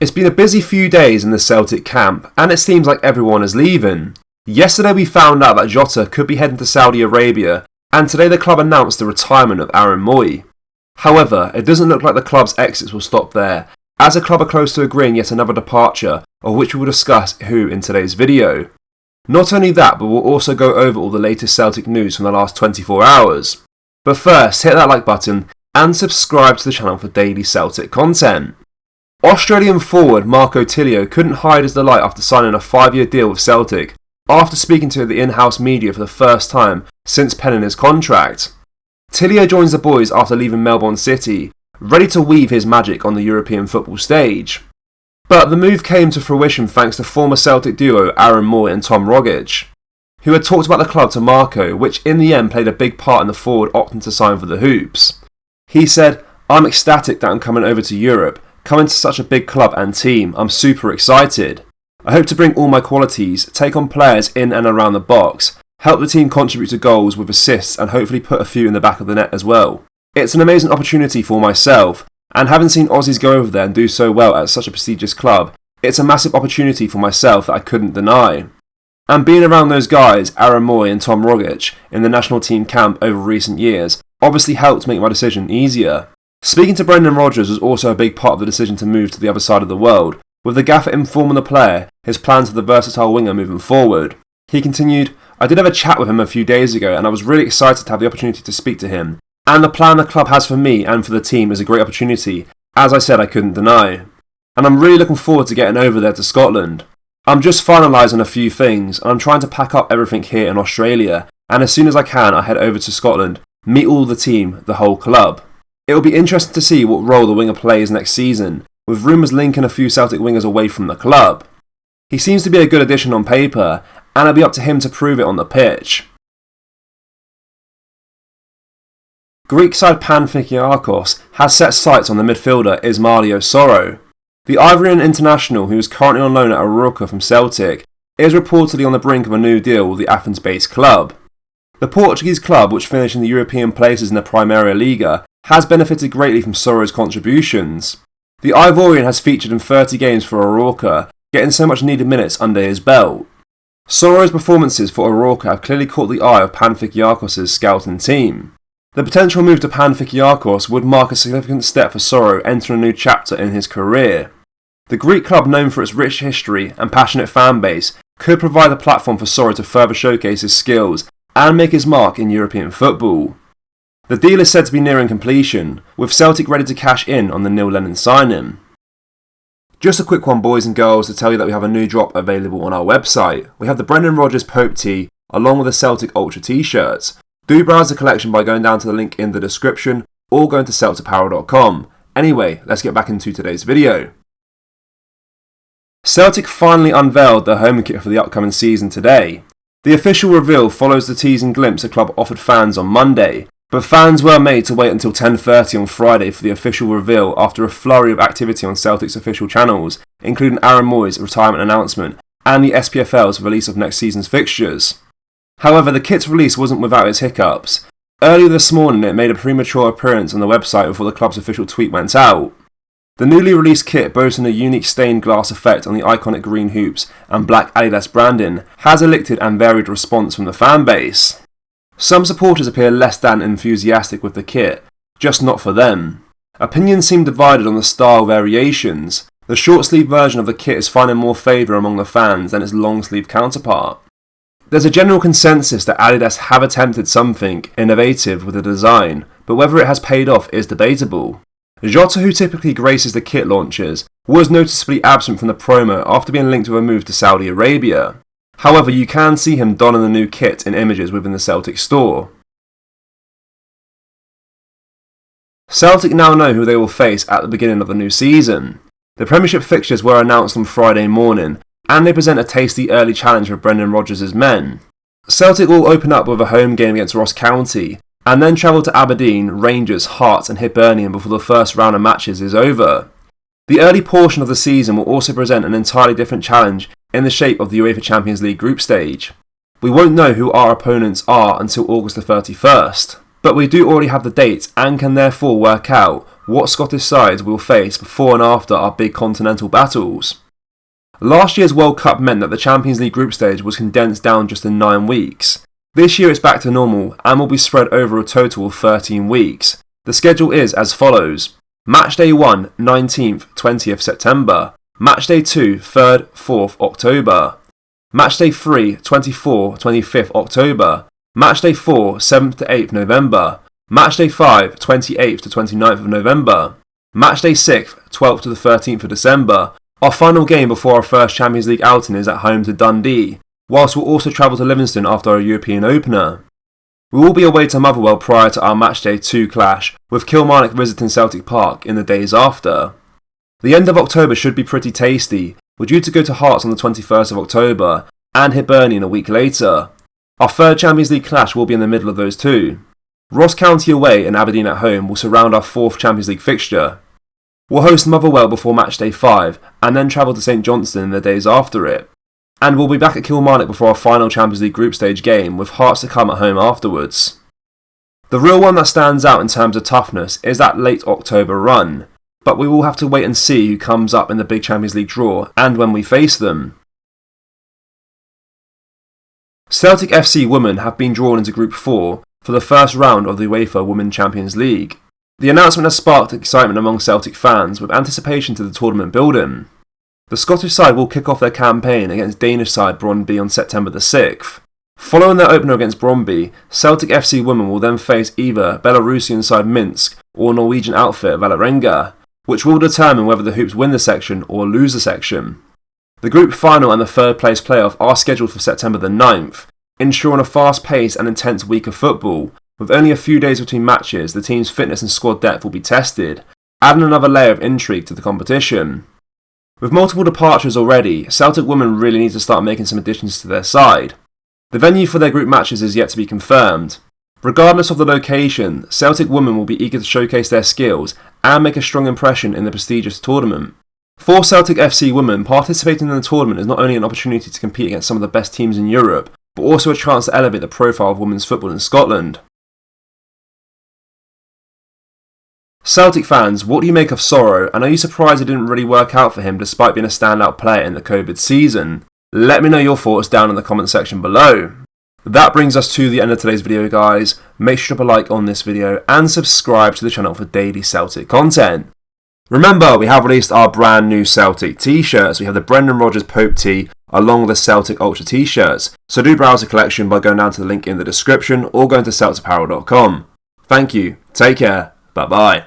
It's been a busy few days in the Celtic camp, and it seems like everyone is leaving. Yesterday we found out that Jota could be heading to Saudi Arabia, and today the club announced the retirement of Aaron Moy. However, it doesn't look like the club's exits will stop there, as the club are close to agreeing yet another departure, of which we will discuss who in today's video. Not only that, but we'll also go over all the latest Celtic news from the last 24 hours. But first, hit that like button and subscribe to the channel for daily Celtic content. Australian forward Marco Tilio couldn't hide his delight after signing a 5-year deal with Celtic, after speaking to the in-house media for the first time since penning his contract. Tilio joins the boys after leaving Melbourne City, ready to weave his magic on the European football stage. But the move came to fruition thanks to former Celtic duo Aaron Moy and Tom Rogic, who had talked about the club to Marco, which in the end played a big part in the forward opting to sign for the Hoops. He said, "I'm ecstatic that I'm coming over to Europe, coming to such a big club and team. I'm super excited. I hope to bring all my qualities, take on players in and around the box, help the team contribute to goals with assists and hopefully put a few in the back of the net as well. It's an amazing opportunity for myself, and having seen Aussies go over there and do so well at such a prestigious club, it's a massive opportunity for myself that I couldn't deny. And being around those guys, Aaron Moy and Tom Rogic, in the national team camp over recent years, obviously helped make my decision easier." Speaking to Brendan Rodgers was also a big part of the decision to move to the other side of the world, with the gaffer informing the player his plans for the versatile winger moving forward. He continued, "I did have a chat with him a few days ago and I was really excited to have the opportunity to speak to him. And the plan the club has for me and for the team is a great opportunity, as I said I couldn't deny. And I'm really looking forward to getting over there to Scotland. I'm just finalising a few things and I'm trying to pack up everything here in Australia, and as soon as I can I head over to Scotland, meet all the team, the whole club. It will be interesting to see what role the winger plays next season, with rumours linking a few Celtic wingers away from the club. He seems to be a good addition on paper, and it'll be up to him to prove it on the pitch." Greek side Panathinaikos has set sights on the midfielder Ismailio Soro. The Ivorian international, who is currently on loan at Aroca from Celtic, is reportedly on the brink of a new deal with the Athens-based club. The Portuguese club, which finished in the European places in the Primeira Liga, has benefited greatly from Soro's contributions. The Ivorian has featured in 30 games for Aroca, getting so much needed minutes under his belt. Soro's performances for Aroca have clearly caught the eye of Panathinaikos' scouting team. The potential move to Panathinaikos would mark a significant step for Soro entering a new chapter in his career. The Greek club, known for its rich history and passionate fan base, could provide a platform for Soro to further showcase his skills and make his mark in European football. The deal is said to be nearing completion, with Celtic ready to cash in on the Neil Lennon signing. Just a quick one, boys and girls, to tell you that we have a new drop available on our website. We have the Brendan Rodgers Pope tee, along with the Celtic Ultra t-shirts. Do browse the collection by going down to the link in the description, or going to celticapparel.com. Anyway, let's get back into today's video. Celtic finally unveiled their home kit for the upcoming season today. The official reveal follows the teasing glimpse the club offered fans on Monday, but fans were made to wait until 10:30 on Friday for the official reveal after a flurry of activity on Celtic's official channels, including Aaron Moy's retirement announcement and the SPFL's release of next season's fixtures. However, the kit's release wasn't without its hiccups. Earlier this morning it made a premature appearance on the website before the club's official tweet went out. The newly released kit, boasting a unique stained glass effect on the iconic green hoops and black Adidas branding, has elicited and varied response from the fan base. Some supporters appear less than enthusiastic with the kit, just not for them. Opinions seem divided on the style variations. The short sleeve version of the kit is finding more favour among the fans than its long sleeve counterpart. There's a general consensus that Adidas have attempted something innovative with the design, but whether it has paid off is debatable. Jota, who typically graces the kit launches, was noticeably absent from the promo after being linked with a move to Saudi Arabia. However, you can see him donning the new kit in images within the Celtic store. Celtic now know who they will face at the beginning of the new season. The Premiership fixtures were announced on Friday morning, and they present a tasty early challenge for Brendan Rodgers' men. Celtic will open up with a home game against Ross County, and then travel to Aberdeen, Rangers, Hearts and Hibernian before the first round of matches is over. The early portion of the season will also present an entirely different challenge in the shape of the UEFA Champions League group stage. We won't know who our opponents are until August the 31st, but we do already have the dates and can therefore work out what Scottish sides we'll face before and after our big continental battles. Last year's World Cup meant that the Champions League group stage was condensed down just in 9 weeks. This year it's back to normal and will be spread over a total of 13 weeks. The schedule is as follows: Matchday 1, 19th, 20th September. Matchday 2, 3rd, 4th October. Matchday 3, 24, 25th October. Matchday 4, 7th to 8th November. Matchday 5, 28th to 29th of November. Matchday 6th, 12th to the 13th of December. Our final game before our first Champions League outing is at home to Dundee, whilst we'll also travel to Livingston after our European opener. We will be away to Motherwell prior to our Matchday 2 clash, with Kilmarnock visiting Celtic Park in the days after. The end of October should be pretty tasty. We're due to go to Hearts on the 21st of October, and hit Burnley a week later. Our third Champions League clash will be in the middle of those two. Ross County away and Aberdeen at home will surround our fourth Champions League fixture. We'll host Motherwell before Matchday 5, and then travel to St Johnstone in the days after it. And we'll be back at Kilmarnock before our final Champions League group stage game, with Hearts to come at home afterwards. The real one that stands out in terms of toughness is that late October run, but we will have to wait and see who comes up in the big Champions League draw and when we face them. Celtic FC women have been drawn into Group 4 for the first round of the UEFA Women's Champions League. The announcement has sparked excitement among Celtic fans, with anticipation to the tournament building. The Scottish side will kick off their campaign against Danish side Brøndby on September the 6th. Following their opener against Brøndby, Celtic FC women will then face either Belarusian side Minsk or Norwegian outfit Vålerenga, which will determine whether the Hoops win the section or lose the section. The group final and the third place playoff are scheduled for September the 9th, ensuring a fast-paced and intense week of football. With only a few days between matches, the team's fitness and squad depth will be tested, adding another layer of intrigue to the competition. With multiple departures already, Celtic women really need to start making some additions to their side. The venue for their group matches is yet to be confirmed. Regardless of the location, Celtic women will be eager to showcase their skills and make a strong impression in the prestigious tournament. For Celtic FC women, participating in the tournament is not only an opportunity to compete against some of the best teams in Europe, but also a chance to elevate the profile of women's football in Scotland. Celtic fans, what do you make of Soro, and are you surprised it didn't really work out for him despite being a standout player in the COVID season? Let me know your thoughts down in the comment section below. That brings us to the end of today's video, guys. Make sure to drop a like on this video and subscribe to the channel for daily Celtic content. Remember, we have released our brand new Celtic t-shirts. We have the Brendan Rodgers Pope tee along with the Celtic Ultra t-shirts. So do browse the collection by going down to the link in the description or going to celticapparel.com. Thank you, take care, bye bye.